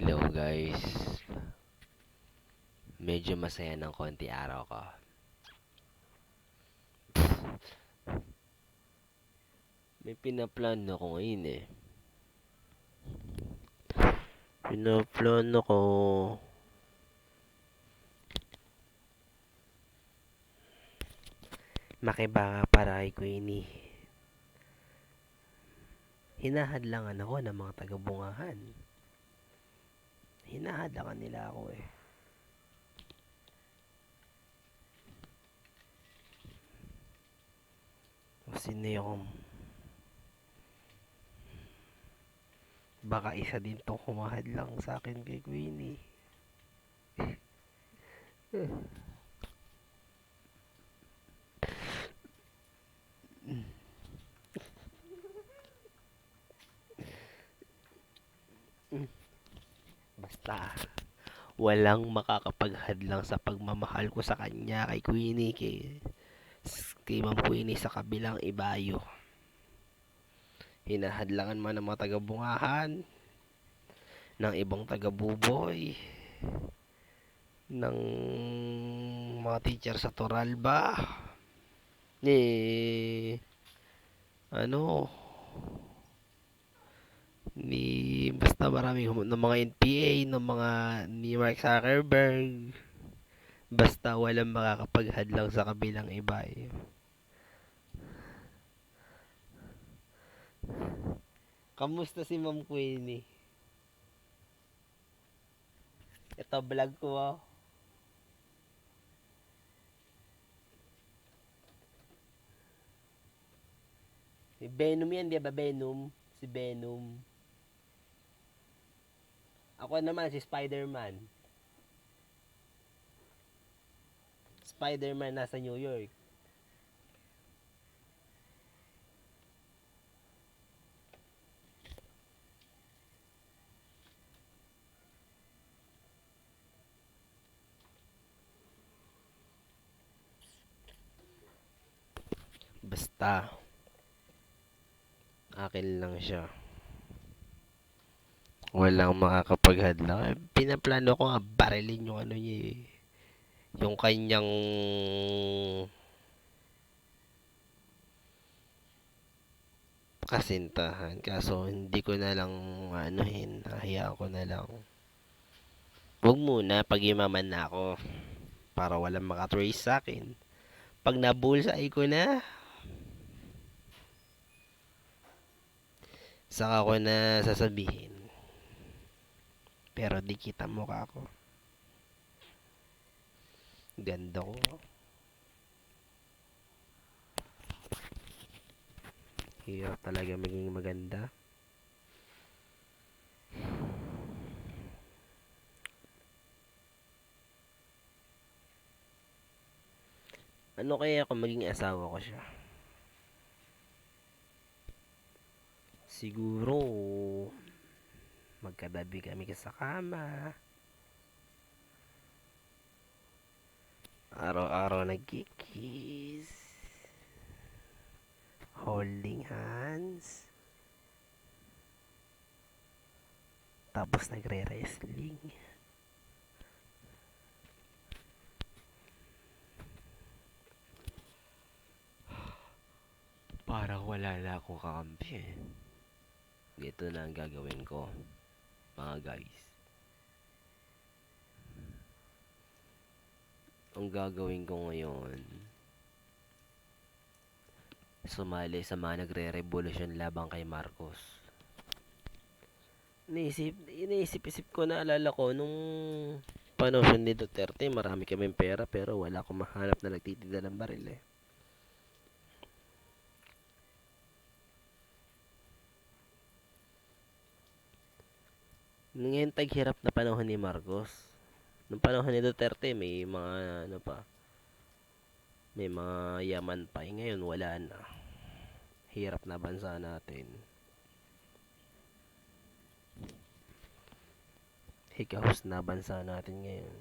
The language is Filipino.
Hello guys, medyo masaya ng konti araw ko. May pinaplano ko ngayon eh. Pinaplano ko makibaka para kay Queenie. Hinahadlangan ako ng mga taga-bungahan. Hinahadlangan nila ako eh. Sino yung baka isa din tong humahadlang sa akin kay Queenie. Basta walang makakapaghadlang sa pagmamahal ko sa kanya kay Queenie, kay Ma'am Queenie sa kabilang ibayo. Hinahadlangan man ng mga taga-bungahan, ng ibang taga-buboy, ng mga teacher sa Toralba, ni ano, ni basta maraming ng mga NPA, ng mga ni Mark Zuckerberg, basta walang makakapaghadlang sa kabilang ibayo. Kamusta si Ma'am Queenie? Ito vlog ko oh. Si Venom yan, di ba Venom? Si Venom. Ako naman si Spider-Man. Spider-Man nasa New York. Basta akin lang siya. Walang makakapaghadlang. Pinaplano ko nga barilin yung ano niya eh. Yung kanyang kasintahan. Kaso hindi ko na lang anuhin. Hayaan ko na lang. Huwag muna pag-imaman na ako. Para walang makatrace sa akin. Pag nabulsay ko na, saka ko na sasabihin. Pero di kita mukha ko. Ganda ko. Hirap talaga maging maganda. Ano kaya kung maging asawa ko siya? Siguro magkatabi kami sa kama. Araw-araw nagkikiss. Holding hands. Tapos nagre-wrestling. Parang wala na akong kakampi eh. Ito na ang gagawin ko, mga guys. Ang gagawin ko ngayon, sumali sa mga nagre-revolusyon labang kay Marcos. Iniisip-isip ko, naalala ko nung panahon ni Duterte, marami kaming pera pero wala akong mahanap na nagtitinda ng baril eh. Ngayon taghirap na panahon ni Marcos. Nung panahon ni Duterte may mga ano pa, may mga yaman pa. Ngayon wala na. Hirap na bansa natin. Hikahos na bansa natin ngayon.